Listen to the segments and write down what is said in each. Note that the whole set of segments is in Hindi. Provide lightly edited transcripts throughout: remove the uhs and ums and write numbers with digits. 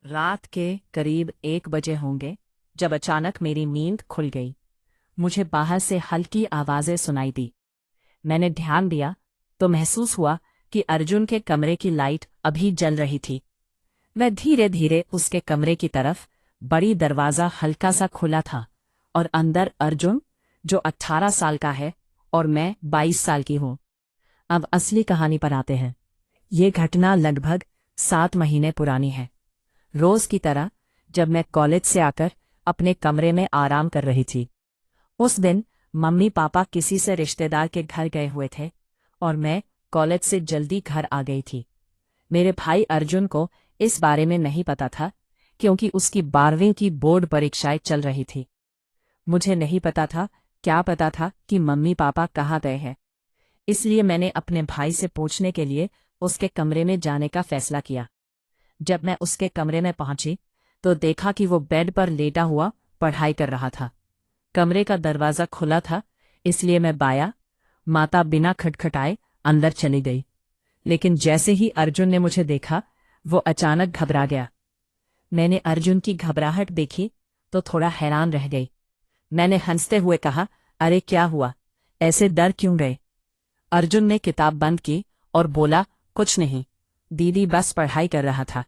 रात के करीब 1 बजे होंगे जब अचानक मेरी नींद खुल गई। मुझे बाहर से हल्की आवाजें सुनाई दी। मैंने ध्यान दिया तो महसूस हुआ कि अर्जुन के कमरे की लाइट अभी जल रही थी। मैं धीरे धीरे उसके कमरे की तरफ बड़ी दरवाज़ा हल्का सा खुला था और अंदर अर्जुन, जो 18 साल का है और मैं 22 साल की हूँ। अब असली कहानी पर आते हैं। ये घटना लगभग 7 महीने पुरानी है। रोज की तरह जब मैं कॉलेज से आकर अपने कमरे में आराम कर रही थी, उस दिन मम्मी पापा किसी से रिश्तेदार के घर गए हुए थे और मैं कॉलेज से जल्दी घर आ गई थी। मेरे भाई अर्जुन को इस बारे में नहीं पता था क्योंकि उसकी 12वीं की बोर्ड परीक्षाएं चल रही थी। मुझे नहीं पता था, क्या पता था कि मम्मी पापा कहाँ गए हैं। इसलिए मैंने अपने भाई से पूछने के लिए उसके कमरे में जाने का फैसला किया। जब मैं उसके कमरे में पहुंची तो देखा कि वो बेड पर लेटा हुआ पढ़ाई कर रहा था। कमरे का दरवाज़ा खुला था, इसलिए मैं बाया माता बिना खटखटाए अंदर चली गई। लेकिन जैसे ही अर्जुन ने मुझे देखा, वो अचानक घबरा गया। मैंने अर्जुन की घबराहट देखी तो थोड़ा हैरान रह गई। मैंने हंसते हुए कहा, अरे क्या हुआ, ऐसे डर क्यों गए? अर्जुन ने किताब बंद की और बोला, कुछ नहीं दीदी, बस पढ़ाई कर रहा था।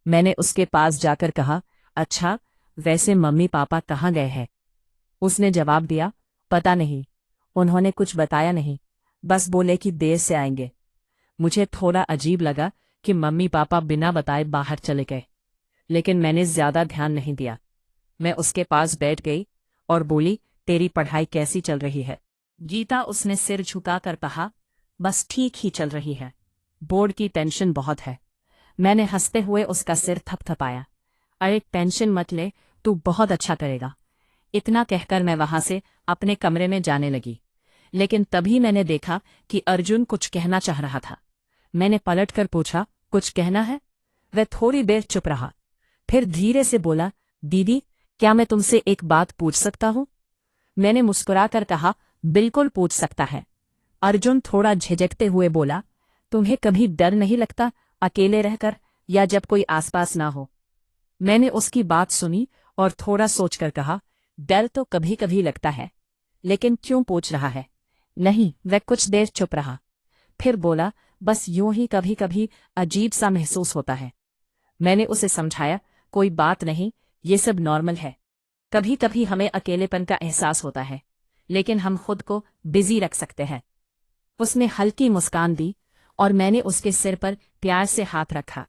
मैंने उसके पास जाकर कहा, अच्छा, वैसे मम्मी पापा कहाँ गए हैं? उसने जवाब दिया, पता नहीं, उन्होंने कुछ बताया नहीं, बस बोले कि देर से आएंगे। मुझे थोड़ा अजीब लगा कि मम्मी पापा बिना बताए बाहर चले गए, लेकिन मैंने ज्यादा ध्यान नहीं दिया। मैं उसके पास बैठ गई और बोली, तेरी पढ़ाई कैसी चल रही है गीता? उसने सिर झुकाकर कहा, बस ठीक ही चल रही है, बोर्ड की टेंशन बहुत है। मैंने हंसते हुए उसका सिर थपथपाया। अरे टेंशन मत ले, तू बहुत अच्छा करेगा। इतना कहकर मैं वहां से अपने कमरे में जाने लगी, लेकिन तभी मैंने देखा कि अर्जुन कुछ कहना चाह रहा था। मैंने पलटकर पूछा, कुछ कहना है? वह थोड़ी देर चुप रहा, फिर धीरे से बोला, दीदी, क्या मैं तुमसे एक बात पूछ सकता हूँ? मैंने मुस्कुराकर कहा, बिल्कुल पूछ सकता है। अर्जुन थोड़ा झिझकते हुए बोला, तुम्हें कभी डर नहीं लगता अकेले रहकर, या जब कोई आसपास ना हो? मैंने उसकी बात सुनी और थोड़ा सोचकर कहा, डर तो कभी कभी लगता है, लेकिन क्यों पूछ रहा है? नहीं। वह कुछ देर चुप रहा, फिर बोला, बस यूं ही कभी कभी अजीब सा महसूस होता है। मैंने उसे समझाया, कोई बात नहीं, ये सब नॉर्मल है। कभी कभी हमें अकेलेपन का एहसास होता है, लेकिन हम खुद को बिजी रख सकते हैं। उसने हल्की मुस्कान दी और मैंने उसके सिर पर प्यार से हाथ रखा।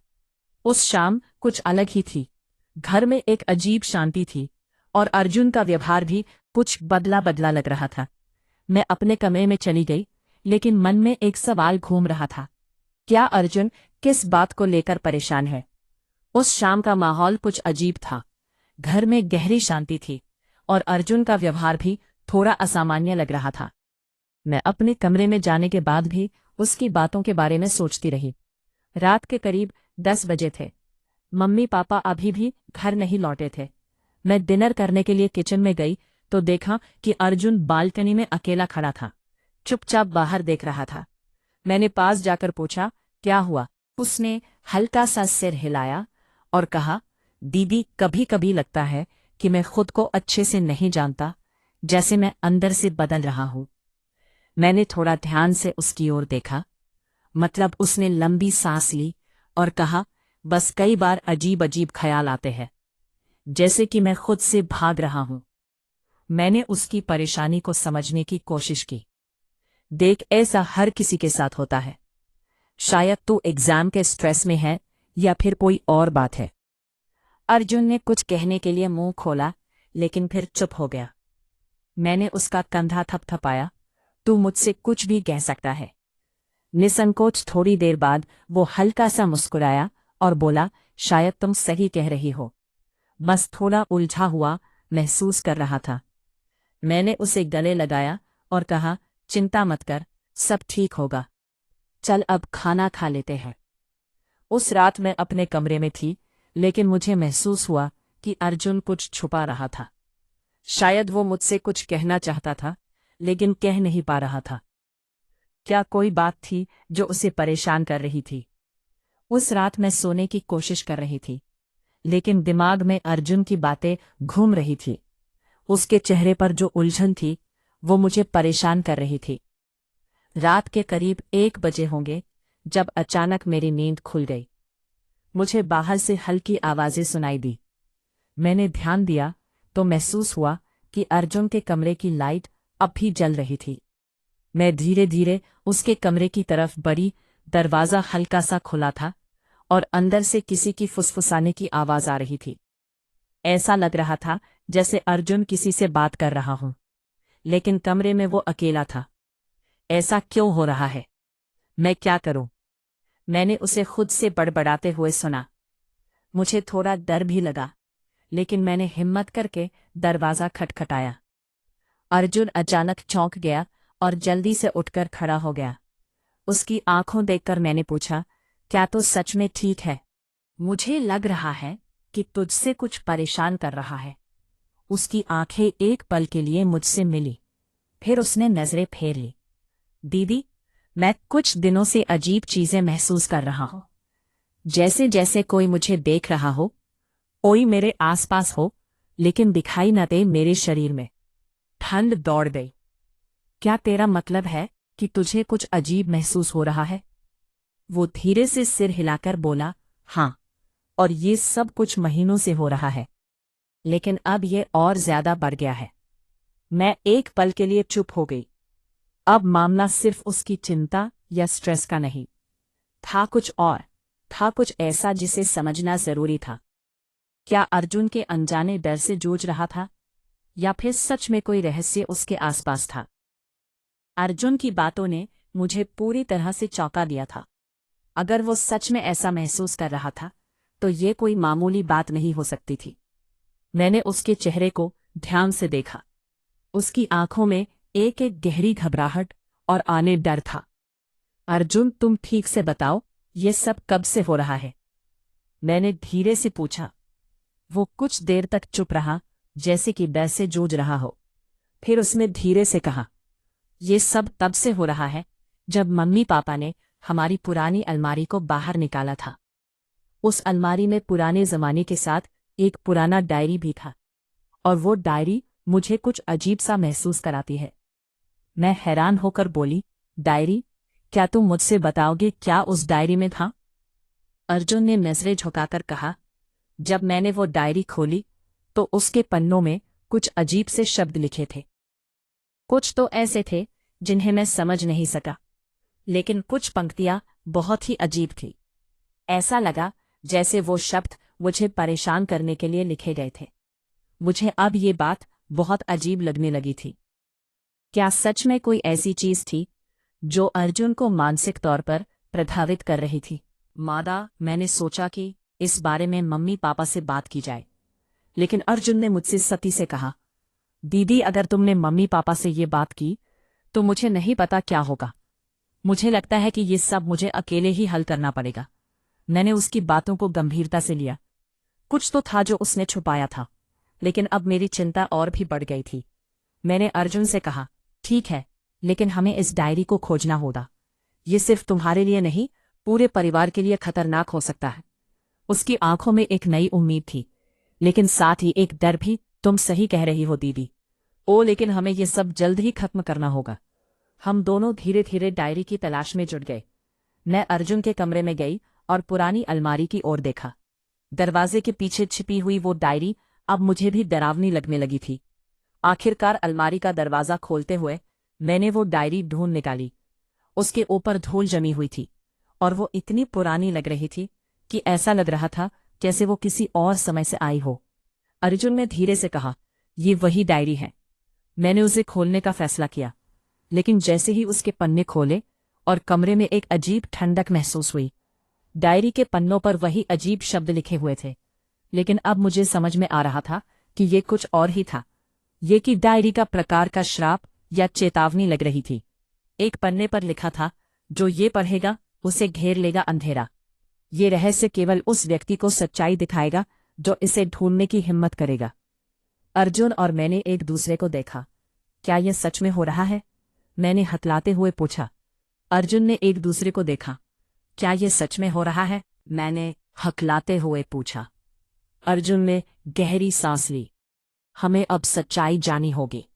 उस शाम कुछ अलग ही थी। घर में एक अजीब शांति थी और अर्जुन का व्यवहार भी कुछ बदला बदला लग रहा था। मैं अपने कमरे में चली गई, लेकिन मन में एक सवाल घूम रहा था, क्या अर्जुन किस बात को लेकर परेशान है? उस शाम का माहौल कुछ अजीब था। घर में गहरी शांति थी और अर्जुन का व्यवहार भी थोड़ा असामान्य लग रहा था। मैं अपने कमरे में जाने के बाद भी उसकी बातों के बारे में सोचती रही। रात के करीब 10 बजे थे। मम्मी पापा अभी भी घर नहीं लौटे थे। मैं डिनर करने के लिए किचन में गई तो देखा कि अर्जुन बालकनी में अकेला खड़ा था, चुपचाप बाहर देख रहा था। मैंने पास जाकर पूछा, क्या हुआ? उसने हल्का सा सिर हिलाया और कहा, दीदी, कभी कभी लगता है कि मैं खुद को अच्छे से नहीं जानता, जैसे मैं अंदर से बदल रहा हूं। मैंने थोड़ा ध्यान से उसकी ओर देखा, मतलब उसने लंबी सांस ली और कहा, बस कई बार अजीब अजीब ख्याल आते हैं, जैसे कि मैं खुद से भाग रहा हूं। मैंने उसकी परेशानी को समझने की कोशिश की। देख, ऐसा हर किसी के साथ होता है। शायद तू एग्जाम के स्ट्रेस में है या फिर कोई और बात है। अर्जुन ने कुछ कहने के लिए मुंह खोला, लेकिन फिर चुप हो गया। मैंने उसका कंधा थपथपाया, तू मुझसे कुछ भी कह सकता है। निसंकोच थोड़ी देर बाद वो हल्का सा मुस्कुराया और बोला, शायद तुम सही कह रही हो, बस थोड़ा उलझा हुआ महसूस कर रहा था। मैंने उसे गले लगाया और कहा, चिंता मत कर, सब ठीक होगा। चल अब खाना खा लेते हैं। उस रात मैं अपने कमरे में थी, लेकिन मुझे महसूस हुआ कि अर्जुन कुछ छुपा रहा था। शायद वो मुझसे कुछ कहना चाहता था, लेकिन कह नहीं पा रहा था। क्या कोई बात थी जो उसे परेशान कर रही थी? उस रात मैं सोने की कोशिश कर रही थी, लेकिन दिमाग में अर्जुन की बातें घूम रही थी। उसके चेहरे पर जो उलझन थी वो मुझे परेशान कर रही थी। रात के करीब 1 बजे होंगे जब अचानक मेरी नींद खुल गई। मुझे बाहर से हल्की आवाजें सुनाई दी। मैंने ध्यान दिया तो महसूस हुआ कि अर्जुन के कमरे की लाइट अब भी जल रही थी। मैं धीरे धीरे उसके कमरे की तरफ बढ़ी। दरवाज़ा हल्का सा खुला था और अंदर से किसी की फुसफुसाने की आवाज आ रही थी। ऐसा लग रहा था जैसे अर्जुन किसी से बात कर रहा हूं, लेकिन कमरे में वो अकेला था। ऐसा क्यों हो रहा है? मैं क्या करूं? मैंने उसे खुद से बड़बड़ाते हुए सुना। मुझे थोड़ा डर भी लगा, लेकिन मैंने हिम्मत करके दरवाज़ा खटखटाया। अर्जुन अचानक चौंक गया और जल्दी से उठकर खड़ा हो गया। उसकी आंखों देखकर मैंने पूछा, क्या तो सच में ठीक है? मुझे लग रहा है कि तुझसे कुछ परेशान कर रहा है। उसकी आंखें एक पल के लिए मुझसे मिली, फिर उसने नजरें फेर ली। दीदी, मैं कुछ दिनों से अजीब चीजें महसूस कर रहा हूं। जैसे जैसे कोई मुझे देख रहा हो, कोई मेरे आसपास हो, लेकिन दिखाई न दे। मेरे शरीर में ठंड दौड़ गई। क्या तेरा मतलब है कि तुझे कुछ अजीब महसूस हो रहा है? वो धीरे से सिर हिलाकर बोला, हाँ, और ये सब कुछ महीनों से हो रहा है, लेकिन अब ये और ज्यादा बढ़ गया है। मैं एक पल के लिए चुप हो गई। अब मामला सिर्फ उसकी चिंता या स्ट्रेस का नहीं था, कुछ और था, कुछ ऐसा जिसे समझना जरूरी था। क्या अर्जुन के अनजाने डर से जूझ रहा था, या फिर सच में कोई रहस्य उसके आसपास था? अर्जुन की बातों ने मुझे पूरी तरह से चौंका दिया था। अगर वो सच में ऐसा महसूस कर रहा था, तो ये कोई मामूली बात नहीं हो सकती थी। मैंने उसके चेहरे को ध्यान से देखा। उसकी आंखों में एक एक गहरी घबराहट और आने डर था। अर्जुन, तुम ठीक से बताओ, ये सब कब से हो रहा है? मैंने धीरे से पूछा। वो कुछ देर तक चुप रहा, जैसे कि डर से जूझ रहा हो। फिर उसने धीरे से कहा, ये सब तब से हो रहा है जब मम्मी पापा ने हमारी पुरानी अलमारी को बाहर निकाला था। उस अलमारी में पुराने जमाने के साथ एक पुराना डायरी भी था, और वो डायरी मुझे कुछ अजीब सा महसूस कराती है। मैं हैरान होकर बोली, डायरी? क्या तुम मुझसे बताओगे क्या उस डायरी में था? अर्जुन ने नजरें झुकाकर कहा, जब मैंने वो डायरी खोली तो उसके पन्नों में कुछ अजीब से शब्द लिखे थे। कुछ तो ऐसे थे जिन्हें मैं समझ नहीं सका, लेकिन कुछ पंक्तियां बहुत ही अजीब थी। ऐसा लगा जैसे वो शब्द मुझे परेशान करने के लिए लिखे गए थे। मुझे अब ये बात बहुत अजीब लगने लगी थी। क्या सच में कोई ऐसी चीज थी जो अर्जुन को मानसिक तौर पर प्रभावित कर रही थी? मादा, मैंने सोचा कि इस बारे में मम्मी पापा से बात की जाए, लेकिन अर्जुन ने मुझसे सती से कहा, दीदी, अगर तुमने मम्मी पापा से ये बात की तो मुझे नहीं पता क्या होगा। मुझे लगता है कि ये सब मुझे अकेले ही हल करना पड़ेगा। मैंने उसकी बातों को गंभीरता से लिया। कुछ तो था जो उसने छुपाया था, लेकिन अब मेरी चिंता और भी बढ़ गई थी। मैंने अर्जुन से कहा, ठीक है, लेकिन हमें इस डायरी को खोजना होगा। ये सिर्फ तुम्हारे लिए नहीं, पूरे परिवार के लिए खतरनाक हो सकता है। उसकी आंखों में एक नई उम्मीद थी, लेकिन साथ ही एक डर भी। तुम सही कह रही हो दीदी। ओ, लेकिन हमें ये सब जल्द ही खत्म करना होगा। हम दोनों धीरे धीरे डायरी की तलाश में जुट गए। मैं अर्जुन के कमरे में गई और पुरानी अलमारी की ओर देखा। दरवाजे के पीछे छिपी हुई वो डायरी अब मुझे भी डरावनी लगने लगी थी। आखिरकार अलमारी का दरवाजा खोलते हुए मैंने वो डायरी ढूंढ निकाली। उसके ऊपर धूल जमी हुई थी, और वो इतनी पुरानी लग रही थी कि ऐसा लग रहा था जैसे वो किसी और समय से आई हो। अर्जुन ने धीरे से कहा, ये वही डायरी है। मैंने उसे खोलने का फैसला किया, लेकिन जैसे ही उसके पन्ने खोले और कमरे में एक अजीब ठंडक महसूस हुई। डायरी के पन्नों पर वही अजीब शब्द लिखे हुए थे, लेकिन अब मुझे समझ में आ रहा था कि ये कुछ और ही था। ये कि डायरी का प्रकार का श्राप या चेतावनी लग रही थी। एक पन्ने पर लिखा था, जो ये पढ़ेगा उसे घेर लेगा अंधेरा। ये रहस्य केवल उस व्यक्ति को सच्चाई दिखाएगा जो इसे ढूंढने की हिम्मत करेगा। अर्जुन और मैंने एक दूसरे को देखा। क्या यह सच में हो रहा है? मैंने हतलाते हुए पूछा। अर्जुन ने एक दूसरे को देखा। क्या यह सच में हो रहा है? मैंने हकलाते हुए पूछा। अर्जुन ने गहरी सांस ली। हमें अब सच्चाई जानी होगी।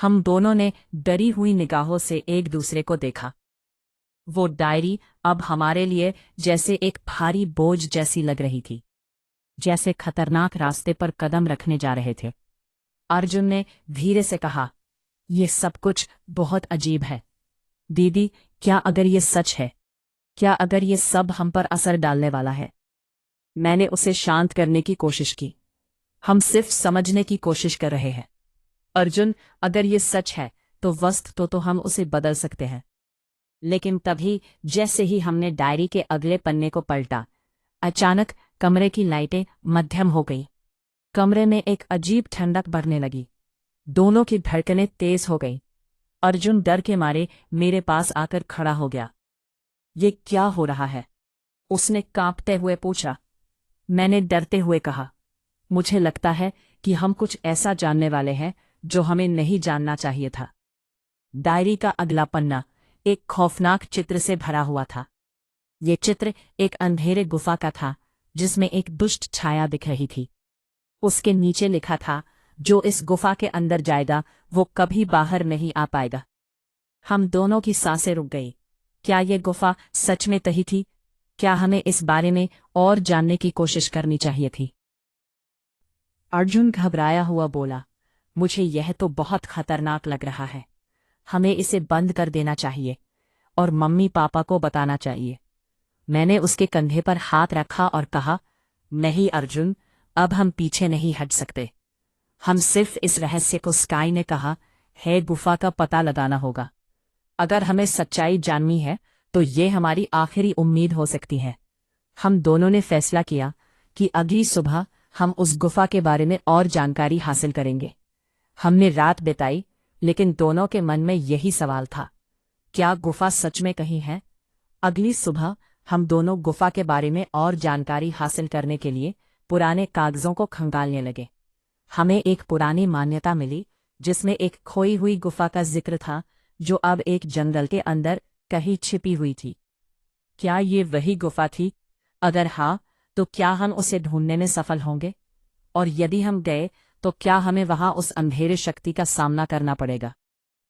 हम दोनों ने डरी हुई निगाहों से एक दूसरे को देखा। वो डायरी अब हमारे लिए जैसे एक भारी बोझ जैसी लग रही थी, जैसे खतरनाक रास्ते पर कदम रखने जा रहे थे। अर्जुन ने धीरे से कहा, "यह सब कुछ बहुत अजीब है दीदी। क्या अगर ये सच है? क्या अगर ये सब हम पर असर डालने वाला है?" मैंने उसे शांत करने की कोशिश की। हम सिर्फ समझने की कोशिश कर रहे हैं। अर्जुन, अगर ये सच है तो वस्त तो हम उसे बदल सकते हैं। लेकिन तभी जैसे ही हमने डायरी के अगले पन्ने को पलटा, अचानक कमरे की लाइटें मध्यम हो गई। कमरे में एक अजीब ठंडक बढ़ने लगी। दोनों की धड़कनें तेज हो गई। अर्जुन डर के मारे मेरे पास आकर खड़ा हो गया। "ये क्या हो रहा है?" उसने कांपते हुए पूछा। मैंने डरते हुए कहा, "मुझे लगता है कि हम कुछ ऐसा जानने वाले हैं जो हमें नहीं जानना चाहिए था।" डायरी का अगला पन्ना एक खौफनाक चित्र से भरा हुआ था। ये चित्र एक अंधेरे गुफा का था जिसमें एक दुष्ट छाया दिख रही थी। उसके नीचे लिखा था, "जो इस गुफा के अंदर जाएगा वो कभी बाहर नहीं आ पाएगा।" हम दोनों की सांसें रुक गई। क्या ये गुफा सच में तही थी? क्या हमें इस बारे में और जानने की कोशिश करनी चाहिए थी? अर्जुन घबराया हुआ बोला, "मुझे यह तो बहुत खतरनाक लग रहा है। हमें इसे बंद कर देना चाहिए और मम्मी पापा को बताना चाहिए।" मैंने उसके कंधे पर हाथ रखा और कहा, "नहीं अर्जुन, अब हम पीछे नहीं हट सकते। हम सिर्फ इस रहस्य को स्काई ने कहा है गुफा का पता लगाना होगा। अगर हमें सच्चाई जाननी है तो ये हमारी आखिरी उम्मीद हो सकती है।" हम दोनों ने फैसला किया कि अगली सुबह हम उस गुफा के बारे में और जानकारी हासिल करेंगे। हमने रात बिताई, लेकिन दोनों के मन में यही सवाल था, क्या गुफा सच में कहीं है? अगली सुबह हम दोनों गुफा के बारे में और जानकारी हासिल करने के लिए पुराने कागजों को खंगालने लगे। हमें एक पुरानी मान्यता मिली जिसमें एक खोई हुई गुफा का जिक्र था जो अब एक जंगल के अंदर कहीं छिपी हुई थी। क्या ये वही गुफा थी? अगर हाँ, तो क्या हम उसे ढूंढने में सफल होंगे? और यदि हम गए तो क्या हमें वहां उस अंधेरे शक्ति का सामना करना पड़ेगा?